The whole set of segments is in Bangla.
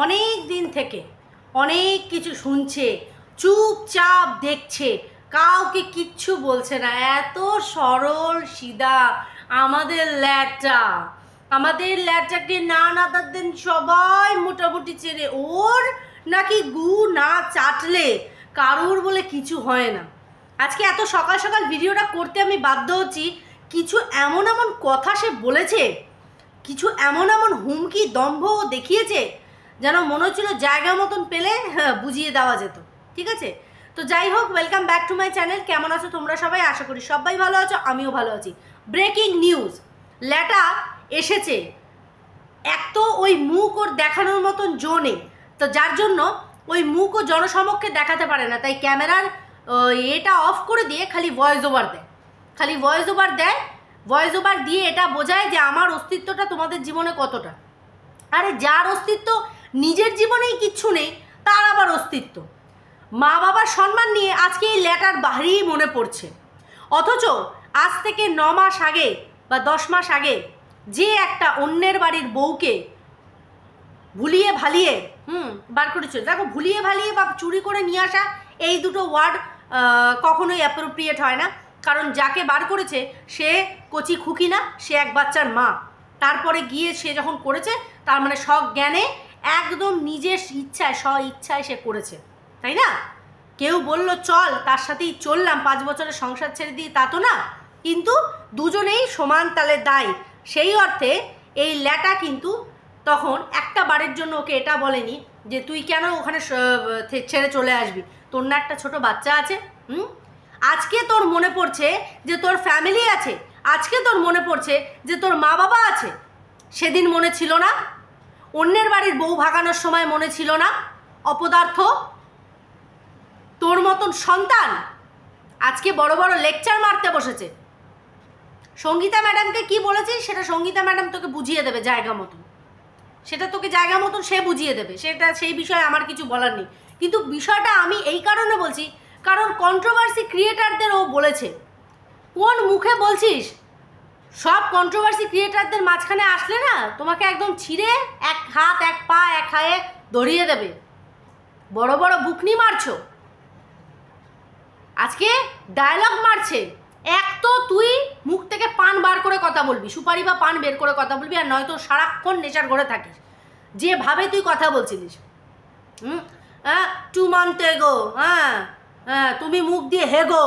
অনেক দিন থেকে অনেক কিছু শুনছে, চুপচাপ দেখছে, কাউকে কিচ্ছু বলছে না। এত সরল সিধা আমাদের ল্যাটটাকে নানাদার দিন সবাই মোটামুটি চেনে। ওর নাকি গু না চাটলে কারুর বলে কিছু হয় না। আজকে এত সকাল সকাল ভিডিওটা করতে আমি বাধ্য হচ্ছি, কিছু এমন এমন কথা সে বলেছে, কিছু এমন এমন হুমকি দম্ভ দেখিয়েছে, যেন মনে হচ্ছিল জায়গা মতন পেলে বুঝিয়ে দেওয়া যেত। ঠিক আছে, তো যাই হোক, welcome back to my channel. কেমন আছো তোমরা সবাই? আশা করি সবাই ভালো আছো, আমিও ভালো আছি। ব্রেকিং নিউজ, ল্যাটা এসেছে। এক তো ওই মুখ ওর দেখানোর মতন জো নেই, তো যার জন্য ওই মুখ ও জনসমক্ষে দেখাতে পারে না, তাই ক্যামেরার এটা অফ করে দিয়ে খালি ভয়েস ওভার দেয়। ভয়েস ওভার দিয়ে এটা বোঝায় যে আমার অস্তিত্বটা তোমাদের জীবনে কতটা। আরে যার অস্তিত্ব নিজের জীবনেই কিচ্ছু নেই, তার আবার অস্তিত্ব। মা বাবার সম্মান নিয়ে আজকে এই ল্যাটার ভারী মনে পড়ছে। অথচ আজ থেকে 9 মাস আগে বা 10 মাস আগে যে একটা অন্যের বাড়ির বউকে ভুলিয়ে ভালিয়ে বার করেছিল, দেখো, ভুলিয়ে ভালিয়ে বা চুরি করে নিয়ে আসা, এই দুটো ওয়ার্ড কখনোই অ্যাপ্রোপ্রিয়েট হয় না। কারণ যাকে বার করেছে সে কচি খুকি না, সে এক বাচ্চার মা। তারপরে গিয়ে সে যখন করেছে, তার মানে সজ্ঞানে একদম নিজের ইচ্ছায় স্ব ইচ্ছায় সে করেছে, তাই না? কেউ বলল চল, তার সাথেই চললাম, 5 বছরের সংসার ছেড়ে দিয়ে, তা তো না। কিন্তু দুজনেই সমান তালে দায়। সেই অর্থে এই ল্যাটা কিন্তু তখন একটা বারের জন্য ওকে এটা বলেনি যে তুই কেন ওখানে ছেড়ে চলে আসবি, তোর না একটা ছোট বাচ্চা আছে। আজকে তোর মনে পড়ছে যে তোর ফ্যামিলি আছে, আজকে তোর মনে পড়ছে যে তোর মা বাবা আছে। সেদিন মনে ছিল না? অন্যের বাড়ির বউ ভাগানোর সময় মনে ছিল না? অপদার্থ, তোর মতন সন্তান আজকে বড় বড় লেকচার মারতে বসেছে। সঙ্গীতা ম্যাডামকে কি বলেছিস সেটা সঙ্গীতা ম্যাডাম তোকে বুঝিয়ে দেবে জায়গা মতন, সেটা তোকে জায়গা মতন সে বুঝিয়ে দেবে, সেটা সেই বিষয়ে আমার কিছু বলার নেই। কিন্তু বিষয়টা আমি এই কারণে বলছি, কারণ কন্ট্রোভার্সি ক্রিয়েটারদের ও বলেছে। কোন মুখে বলছিস? সব কন্ট্রোভার্সি ক্রিয়েটারদের মাঝখানে আসলে না, তোমাকে একদম ছিঁড়ে এক হাত এক পা এক হায়ে ধরিয়ে দেবে। বড় বড় বুকনি মারছো, আজকে ডায়লগ মারছে। এক তো তুই মুখ থেকে পান বার করে কথা বলবি, সুপারি বা পান বের করে কথা বলবি, আর নয়তো সারাক্ষণ নেশার ঘরে থাকিস। যেভাবে তুই কথা বলছিলিস, 2 month ago, তুমি মুখ দিয়ে হেগো,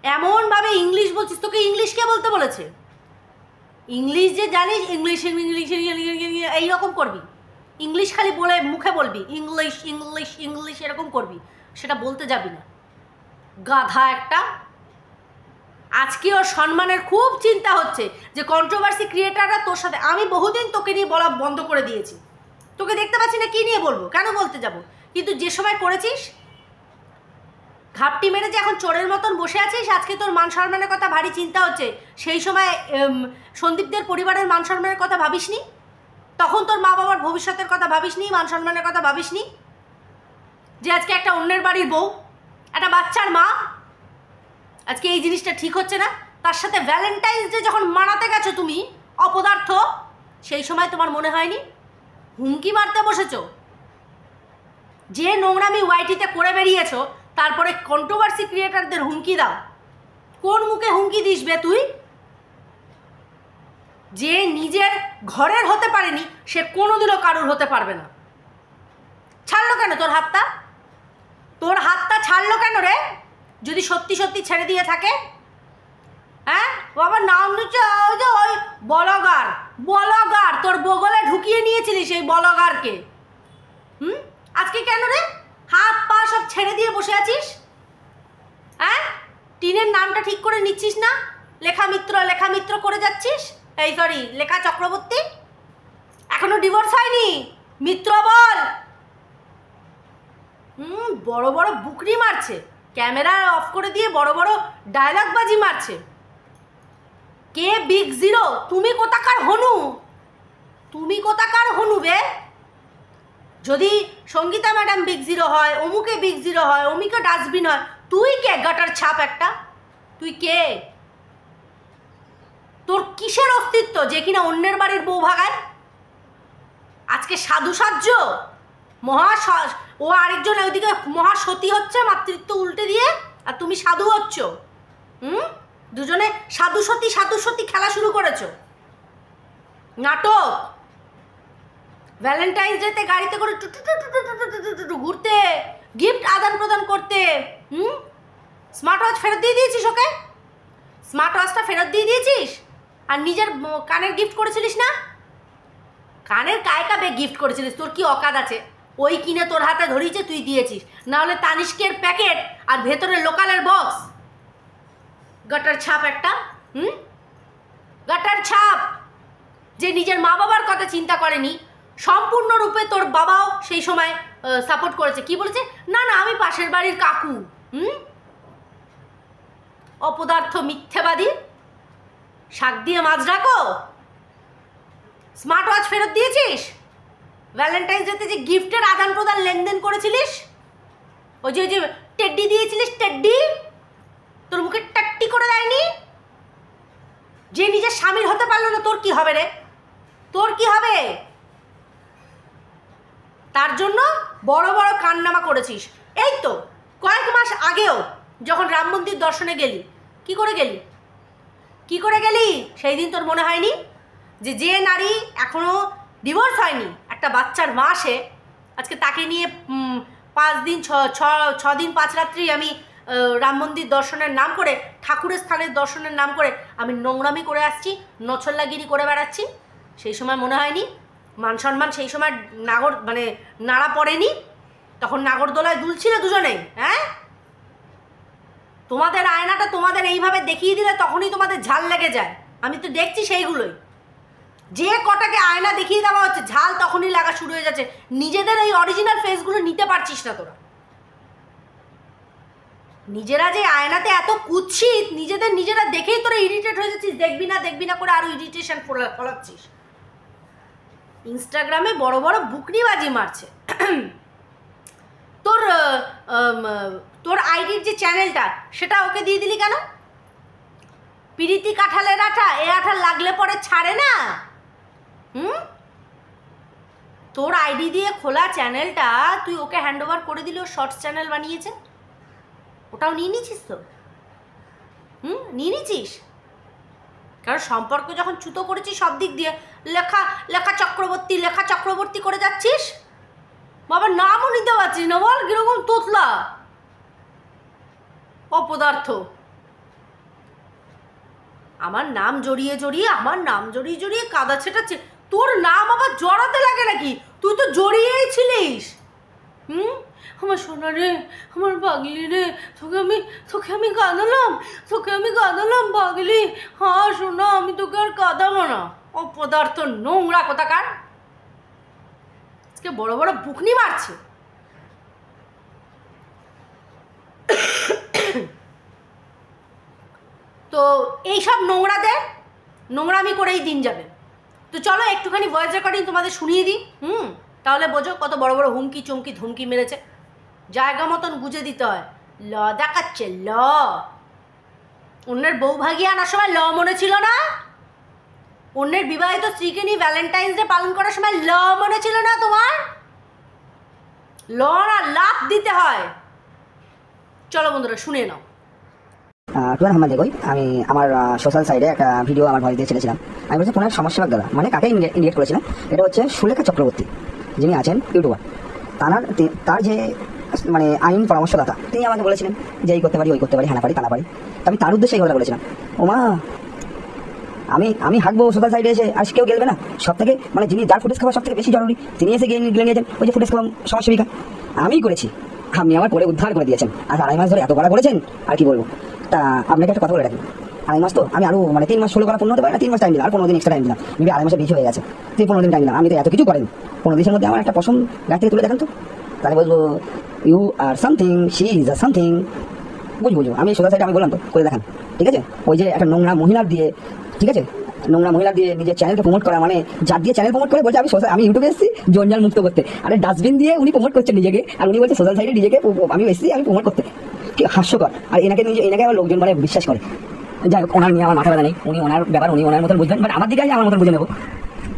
এমনভাবে ইংলিশ বলছিস। তোকে ইংলিশ কে বলতে বলেছে? ইংলিশ যে জানিস, ইংলিশ ইংলিশ এইরকম করবি, ইংলিশ খালি বলে মুখে বলবি ইংলিশ ইংলিশ ইংলিশ এরকম করবি, সেটা বলতে যাবি না, গাধা একটা। আজকে ওর সম্মানের খুব চিন্তা হচ্ছে যে কন্ট্রোভার্সি ক্রিয়েটাররা তোর সাথে, আমি বহুদিন তোকে নিয়ে বলা বন্ধ করে দিয়েছি, তোকে দেখতে পাচ্ছি না, কী নিয়ে বলবো, কেন বলতে যাব। কিন্তু যে সময় করেছিস, ঘাপটি মেরে যে এখন চোরের মতন বসে আছিস, আজকে তোর মান সম্মানের কথা ভারী চিন্তা হচ্ছে। সেই সময় সন্দীপদের পরিবারের মান সম্মানের কথা ভাবিসনি? তখন তোর মা বাবার ভবিষ্যতের কথা ভাবিসনি? মান সম্মানের কথা ভাবিসনি? যে আজকে একটা অন্যের বাড়ির বউ, একটা বাচ্চার মা, আজকে এই জিনিসটা ঠিক হচ্ছে না। তার সাথে ভ্যালেন্টাইন্স ডে যখন মানাতে গেছো তুমি, অপদার্থ, সেই সময় তোমার মনে হয়নি? হুমকি মারতে বসেছো, যে নোংরামি ওয়াইটিতে করে বেরিয়েছো, তারপরে কন্ট্রোভার্সি ক্রিয়েটারদের হুমকি দাও। কোন মুখে হুমকি দিস বে তুই? যে নিজের ঘরের হতে পারেনি, সে কোনোদিনও কারুর হতে পারবে না। ছাড়লো কেন তোর হাতটা? তোর হাতটা ছাড়লো কেন রে? যদি সত্যি সত্যি ছেড়ে দিয়ে থাকে, বাবা নাম নিচ্ছে ওই বলগার, তোর বগলে ঢুকিয়ে নিয়েছিলি সেই বলগারকে। আজকে কেন রে হাত পা সব ছেড়ে দিয়ে বসে আছিস? টিনের নামটা ঠিক করে নিচ্ছিস না? লেখা মিত্র করে যাচ্ছিস। এই সরি, লেখা চক্রবর্তী। এখনো ডিভোর্স হয়নি, মিত্র বল। বড় বড় বুকরি মারছে, ক্যামেরা অফ করে দিয়ে বড় বড় ডায়লগবাজি মারছে। কে বিগ জিরো? তুমি কোথাকার হনু? বে? যদি সঙ্গীতা ম্যাডাম বিগ জিরো হয়, অমুকে বিগ জিরো হয়, অমুকে ডাস্টবিন হয়, তুই কে গাটার ছাপ একটা? তুই কে? তোর কিসের অস্তিত্ব যে কিনা অন্যের বাড়ির বউ ভাগায়? আজকে সাধু সাজ্য ও আরেকজন ওইদিকে মহাসতী হচ্ছে মাতৃত্ব উল্টে দিয়ে, আর তুমি সাধু হচ্ছ। দুজনে সাধু সতী খেলা শুরু করেছো। নাটক। ভ্যালেন্টাইন্স ডেতে গাড়িতে করে ঘুরতে, গিফট আদান প্রদান করতে। স্মার্ট ওয়াচ ফেরত দিয়ে দিয়েছিস ওকে? স্মার্ট ওয়াচটা ফেরত দিয়ে দিয়েছিস? আর নিজের কানের গিফট করেছিলিস না? কানের কায়কাবে গিফট করেছিলিস, তোর কি অকাদ আছে? ওই কিনে তোর হাতে ধরিয়েছে, তুই দিয়েছিস। না হলে তানিষ্কের প্যাকেট আর ভেতরে লোকালের বক্স। গাটার ছাপ একটা। গাটার ছাপ, যে নিজের মা বাবার কথা চিন্তা করেনি। সম্পূর্ণরূপে তোর বাবাও সেই সময় সাপোর্ট করেছে। কি বলেছে? না না, আমি পাশের বাড়ির কাকু। অপদার্থ, মিথ্যাবাদী, শাক দিয়ে মাছ রাখো। স্মার্ট ওয়াচ ফেরত দিয়েছিস? ভ্যালেন্টাইন্স ডেতে যে গিফটের আদান প্রদান লেনদেন করেছিলিস, ওই যে টেড্ডি দিয়েছিলিস, টেড্ডি, তোর মুখে টাট্টি করে দেয়নি? যে নিজের স্বামীর হতে পারলো না, তোর কি হবে রে? তোর কি হবে? তার জন্য বড় বড় কান্নামা করেছিস। এই তো কয়েক মাস আগেও যখন রাম মন্দির দর্শনে গেলি, কি করে গেলি? কি করে গেলি? সেই দিন তোর মনে হয়নি যে নারী এখনো ডিভোর্স হয়নি, একটা বাচ্চার মা, সে আজকে তাকে নিয়ে 5 দিন 6 দিন 5 রাত্রি আমি রাম মন্দির দর্শনের নাম করে, ঠাকুরের স্থানের দর্শনের নাম করে আমি নোংরামি করে আসছি, নছল্লাগিরি করে বেড়াচ্ছি? সেই সময় মনে হয়নি? মান সম্মান সেই সময় নাড়া পড়েনি? তখন নাগরদোলায় দুলছিলে দুজনেই। হ্যাঁ, তোমাদের আয়নাটা তোমাদের এইভাবে দেখিয়ে দিলে তখনই তোমাদের ঝাল লেগে যায়। আমি তো দেখছি সেইগুলোই। যে কটাকে আয়না দেখিয়ে দেওয়া হচ্ছে, ঝাল তখনই লাগা শুরু হয়ে যাচ্ছে। নিজেদের এই অরিজিনাল ফেসগুলো নিতে পারছিস না তোরা। নিজেরা যে আয়নাতে এত কুৎসিত, নিজেরা দেখেই তোরা ইরিটেট হয়ে যাচ্ছিস। দেখবি না করে আরো ইরিটেশন ফলাচ্ছিস। ইনস্টাগ্রামে বড় বড় বুকনিবাজি মারছে। তোর আইডির যে চ্যানেলটা, সেটা ওকে দিয়ে দিলি কেন? পিরিতি কাঁঠালের আঠা, এ আঠা লাগলে পরে ছাড়ে না। তোর আইডি দিয়ে খোলা চ্যানেলটা তুই ওকে হ্যান্ড ওভার করে দিলি, ও শর্টস চ্যানেল বানিয়েছে। ওটাও নিয়ে নিয়েছিস তো? নিয়ে নিয়েছিস? কারণ সম্পর্ক যখন ছুতো করেছিস সব দিক দিয়ে, লেখা চক্রবর্তী করে যাচ্ছিস। বাবার নামও নিতে পারছিস না, বল কিরকম তোতলা অপদার্থ। আমার নাম জড়িয়ে কাদা ছেটাচ্ছে। তোর নাম আবার জড়াতে লাগে নাকি? তুই তো জড়িয়েই ছিলিস। আমার সোনা রে, আমার পাগলি রে, তোকে আমি কাঁদালাম পাগলি। হ্যাঁ সোনা, আমি তোকে আর কাঁদাবো না। অপদার্থ, নোংরা কোথাকার। আজকে বড় বড় বুকনি মারছে। তো এইসব নোংরামি করেই দিন যাবে। তো চলো একটুখানি ভয়েস রেকর্ডিং তোমাদের শুনিয়ে দিই। তাহলে বোঝো কত বড় বড় হুমকি চমকি ধমকি মেরেছে। জায়গা মতন বুঝে দিতে হয়। ল দেখাচ্ছে, ল। অন্যের বউ ভাগিয়ে আনার সময় ল মনে ছিল না? অন্যের বিবাহিত স্ত্রীকে নিয়ে ভ্যালেন্টাইন্স ডে পালন করার সময় ল মনে ছিল না তোমার? ল না, লাভ দিতে হয়। চলো বন্ধুরা শুনে নাও। টুয়ান হাম্মাদ দেখই আমি আমার সোশ্যাল সাইডে একটা ভিডিও আমার ভয়েস দিয়ে ছেড়েছিলাম। আমি বলছি ফোনের সমস্যা দাদা, মানে কাকে ইন্ডিকেট করেছিলাম? এটা হচ্ছে সুলেখা চক্রবর্তী, যিনি আছেন ইউটিউবার। তার যে মানে আইন পরামর্শদাতা, তিনি আমাকে বলেছিলেন যে এই করতে পারি, ওই করতে পারি, হানা পারি, তানা পারি। তো আমি তার উদ্দেশ্যে এই কথা বলেছিলাম। ও মা, আমি হাঁকবো সোশ্যাল সাইডে এসে, আর কেউ গেলবে না? সব থেকে মানে যিনি যার ফুটেজ খাওয়া সব থেকে বেশি জরুরি, তিনি এসে গিয়ে গেছেন ওই যে ফুটেজ খাওয়া সমাজসেবিকা। আমি করেছি, আপনি আমার করে উদ্ধার করে দিয়েছেন। আর 2.5 মাস ধরে এত করা করেছেন, আর কি বলবো। তা আপনাকে একটা কথা বলে রাখি, 2.5 মাস তো আমি আরো মানে 3 মাস 16 করা পূর্ণ হতে পারে না, 3 মাস টাইম দিলাম, আর 15 দিন এক্সট্রা টাইম দিলাম। 2.5 মাসে বেশি হয়ে গেছে, 15 দিন টাইম দিলাম। আমি তো এত কিছু করেন, 15 দিনের মধ্যে আমার একটা পশম গাছ থেকে তুলে দেখান তো, তাহলে বলবো you are something, she is are something. বুঝবো আমি সোজা সাইডে আমি বললাম তো, করে দেখান। ঠিক আছে? ওই যে একটা নোংরা মহিলার দিয়ে, ঠিক আছে, নোংরা মহিলা দিয়ে নিজের চ্যানেলকে প্রমোট করা, মানে যার দিয়ে চ্যানেল প্রমোট করে বলছে আমি ইউটিউবে এসেছি জঞ্জাল মুক্ত করতে। আরে ডাস্টবিন দিয়ে উনি প্রমোট করছেন নিজেকে, আর উনি বলছে সোশ্যাল সাইডে নিজেকে আমি এসেছি আমি প্রমোট করতে। কি হাস্যকর। আর এনাকে আমার লোকজন মানে বিশ্বাস করে। যাই হোক, ওনার নিয়ে আমার মাথা ব্যথা নেই, উনি ওনার ব্যাপার, উনি ওনার মতন বুঝবেন, বাট আমার দিকে আমার মতন বুঝে নেবো।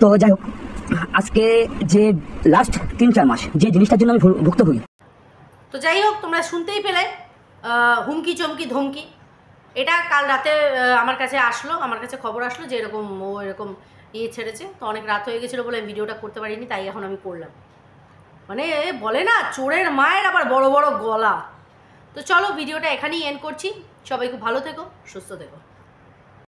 তো যাই হোক, আজকে যে লাস্ট 3-4 মাস যে জিনিসটার জন্য আমি ভুক্তভোগী। তো যাই হোক, তোমরা শুনতেই পেলে হুমকি চমকি ধমকি। এটা কাল রাতে আমার কাছে খবর আসলো যে এরকম ও এরকম ছেড়েছে। তো অনেক রাত হয়ে গেছিলো বলে আমি ভিডিওটা করতে পারিনি, তাই এখন আমি করলাম। মানে বলে না, চোরের মায়ের আবার বড় বড় গলা। তো চলো, ভিডিওটা এখানেই এন্ড করছি। সবাই খুব ভালো থেকো, সুস্থ থেকো।